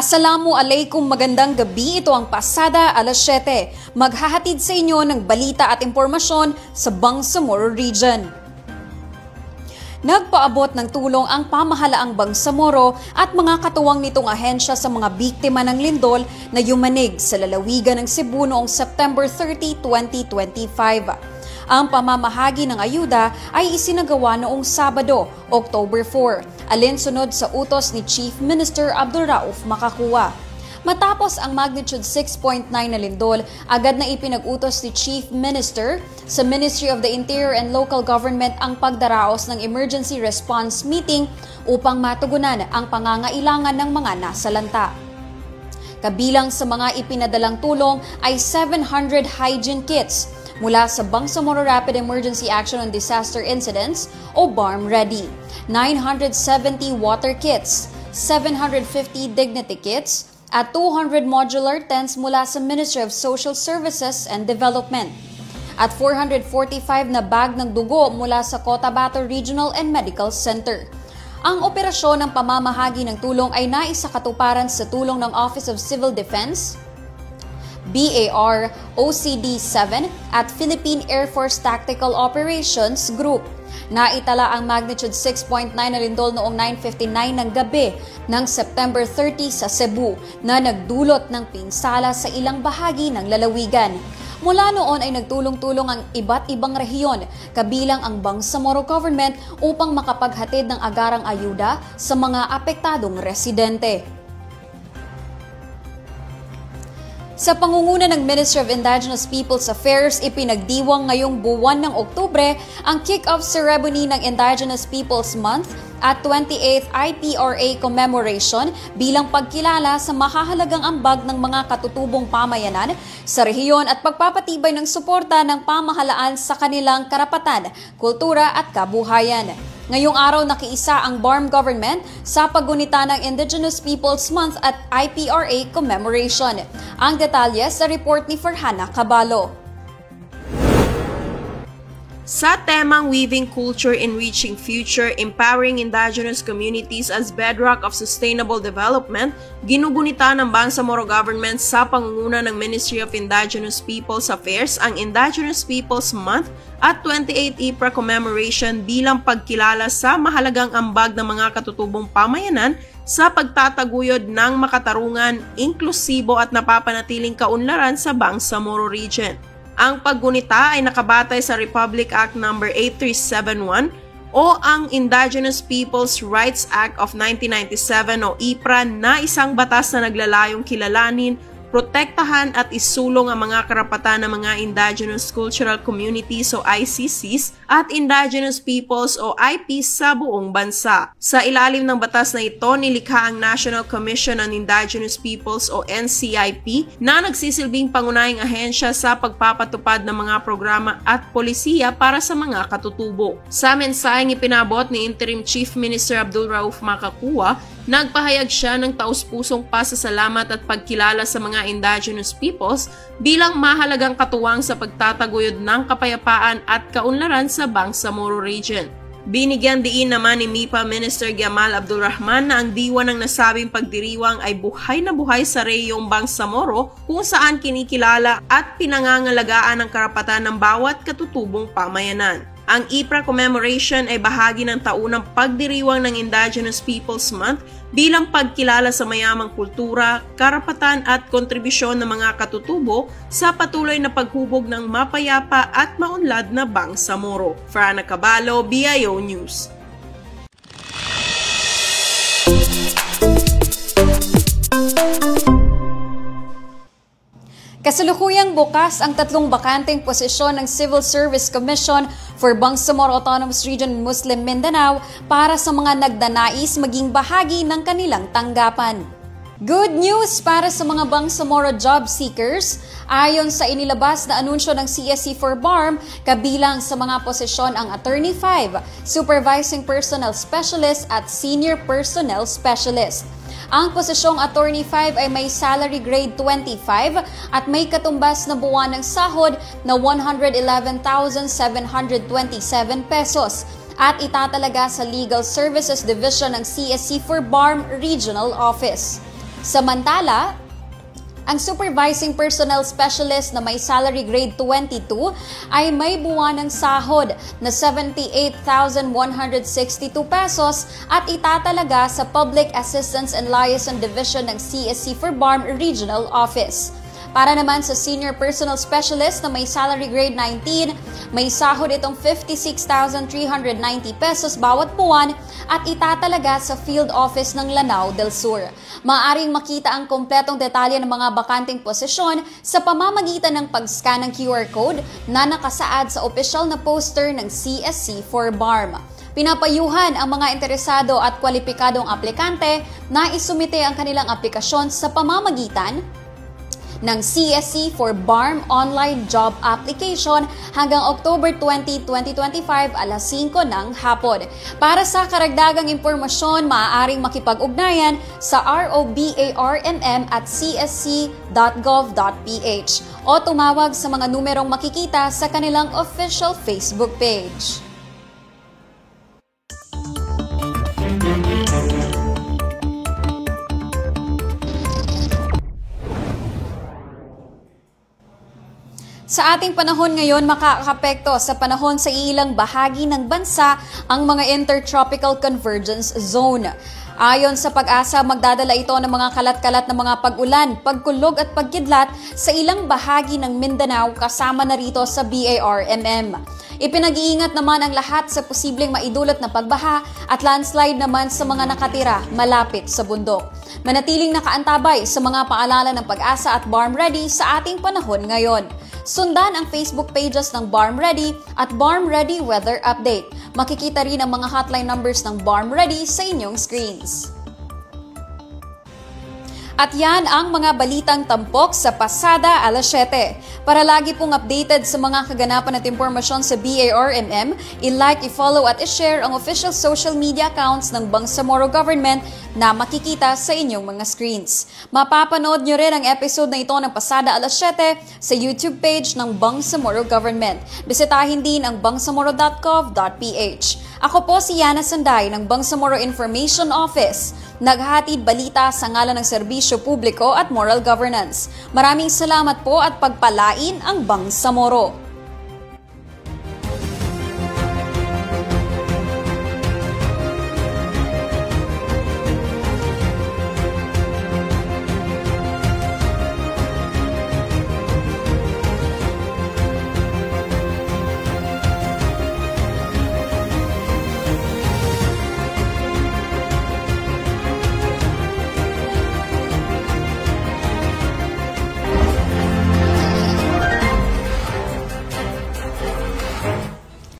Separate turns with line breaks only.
Assalamu alaikum, magandang gabi. Ito ang Pasada alas 7. Maghahatid sa inyo ng balita at impormasyon sa Bangsamoro Region. Nagpaabot ng tulong ang pamahalaang Bangsamoro at mga katuwang nitong ahensya sa mga biktima ng lindol na yumanig sa lalawigan ng Cebu noong September 30, 2025. Ang pamamahagi ng ayuda ay isinagawa noong Sabado, October 4, alinsunod sa utos ni Chief Minister Abdulrauf Makakua. Matapos ang magnitude 6.9 na lindol, agad na ipinag-utos ni Chief Minister sa Ministry of the Interior and Local Government ang pagdaraos ng emergency response meeting upang matugunan ang pangangailangan ng mga nasalanta. Kabilang sa mga ipinadalang tulong ay 700 hygiene kits mula sa Bangsamoro Rapid Emergency Action on Disaster Incidents o BARM-READY, 970 water kits, 750 dignity kits, at 200 modular tents mula sa Ministry of Social Services and Development, at 445 na bag ng dugo mula sa Cotabato Regional and Medical Center. Ang operasyon ng pamamahagi ng tulong ay naisakatuparan sa tulong ng Office of Civil Defense, BAR, OCD-7 at Philippine Air Force Tactical Operations Group. Naitala ang magnitude 6.9 na lindol noong 9:59 ng gabi ng September 30 sa Cebu na nagdulot ng pinsala sa ilang bahagi ng lalawigan. Mula noon ay nagtulong-tulong ang iba't ibang rehiyon, kabilang ang Bangsamoro Government upang makapaghatid ng agarang ayuda sa mga apektadong residente. Sa pangunguna ng Ministry of Indigenous Peoples Affairs, ipinagdiwang ngayong buwan ng Oktubre ang kick-off ceremony ng Indigenous Peoples Month at 28th IPRA commemoration bilang pagkilala sa mahahalagang ambag ng mga katutubong pamayanan sa rehiyon at pagpapatibay ng suporta ng pamahalaan sa kanilang karapatan, kultura at kabuhayan. Ngayong araw nakiisa ang BARM government sa paggunita ng Indigenous Peoples Month at IPRA commemoration. Ang detalye sa report ni Farhana Cabalo.
Sa temang Weaving Culture, Enriching Future, Empowering Indigenous Communities as Bedrock of Sustainable Development, ginugunita ng Bangsamoro Government sa pangunguna ng Ministry of Indigenous Peoples Affairs ang Indigenous Peoples Month at 28th IPRA commemoration bilang pagkilala sa mahalagang ambag ng mga katutubong pamayanan sa pagtataguyod ng makatarungan, inklusibo at napapanatiling kaunlaran sa Bangsamoro Region. Ang paggunita ay nakabatay sa Republic Act No. 8371 o ang Indigenous Peoples Rights Act of 1997 o IPRA na isang batas na naglalayong kilalanin, protektahan at isulong ang mga karapatan ng mga Indigenous Cultural Communities o ICCs at Indigenous Peoples o IPs sa buong bansa. Sa ilalim ng batas na ito, nilikha ang National Commission on Indigenous Peoples o NCIP na nagsisilbing pangunahing ahensya sa pagpapatupad ng mga programa at polisiya para sa mga katutubo. Sa mensaheng ipinabot ni Interim Chief Minister Abdulrauf Makakua, nagpahayag siya ng taus-pusong pasasalamat at pagkilala sa mga Indigenous peoples bilang mahalagang katuwang sa pagtataguyod ng kapayapaan at kaunlaran sa Bangsamoro Region. Binigyan diin naman ni MIPA Minister Gamal Abdulrahman na ang diwa ng nasabing pagdiriwang ay buhay na buhay sa reyong Bangsamoro kung saan kinikilala at pinangangalagaan ang karapatan ng bawat katutubong pamayanan. Ang IPRA commemoration ay bahagi ng taunang pagdiriwang ng Indigenous Peoples Month bilang pagkilala sa mayamang kultura, karapatan at kontribusyon ng mga katutubo sa patuloy na paghubog ng mapayapa at maunlad na Bangsamoro. Farhana Cabalo, BIO News.
Kasalukuyang bukas ang 3 bakanteng posisyon ng Civil Service Commission for Bangsamoro Autonomous Region and Muslim Mindanao para sa mga nagdanais maging bahagi ng kanilang tanggapan. Good news para sa mga Bangsamoro job seekers. Ayon sa inilabas na anunsyo ng CSC for BARM, kabilang sa mga posisyon ang Attorney 5, Supervising Personnel Specialist at Senior Personnel Specialist. Ang posisyong Attorney 5 ay may salary grade 25 at may katumbas na buwan ng sahod na 111,727 pesos at itatalaga sa Legal Services Division ng CSC for BARM Regional Office. Samantala, ang Supervising Personnel Specialist na may salary grade 22 ay may buwanang sahod na 78,162 pesos at itatalaga sa Public Assistance and Liaison Division ng CSC for BARM Regional Office. Para naman sa Senior Personnel Specialist na may salary grade 19, may sahod itong 56,390 pesos bawat buwan at itatalaga sa Field Office ng Lanao del Sur. Maaaring makita ang kompletong detalye ng mga bakanting posisyon sa pamamagitan ng pag-scan ng QR code na nakasaad sa opisyal na poster ng CSC for BARM. Pinapayuhan ang mga interesado at kwalipikadong aplikante na isumite ang kanilang aplikasyon sa pamamagitan ng CSC for BARM Online Job Application hanggang October 20, 2025 alas 5 ng hapon. Para sa karagdagang impormasyon, maaaring makipag-ugnayan sa robarmm@csc.gov.ph o tumawag sa mga numerong makikita sa kanilang official Facebook page. Sa ating panahon ngayon, makakaapekto sa panahon sa ilang bahagi ng bansa ang mga Intertropical Convergence Zone. Ayon sa Pag-asa, magdadala ito ng mga kalat-kalat na mga pag-ulan, pagkulog at pagkidlat sa ilang bahagi ng Mindanao kasama na rito sa BARMM. Ipinag-iingat naman ang lahat sa posibleng maidulot na pagbaha at landslide naman sa mga nakatira malapit sa bundok. Manatiling nakaantabay sa mga paalala ng Pag-asa at BARM Ready sa ating panahon ngayon. Sundan ang Facebook pages ng BARM Ready at BARM Ready Weather Update. Makikita rin ang mga hotline numbers ng BARM Ready sa inyong screens. At yan ang mga balitang tampok sa pasada alas 7. Para lagi pong updated sa mga kaganapan at impormasyon sa BARMM, i-like, i-follow at i-share ang official social media accounts ng Bangsamoro Government na makikita sa inyong mga screens. Mapapanood nyo rin ang episode na ito ng pasada alas 7 sa YouTube page ng Bangsamoro Government. Bisitahin din ang bangsamoro.gov.ph. Ako po si Yana Sanday ng Bangsamoro Information Office. Naghatid balita sa ngalan ng serbisyo publiko at moral governance. Maraming salamat po at pagpalain ang Bangsamoro.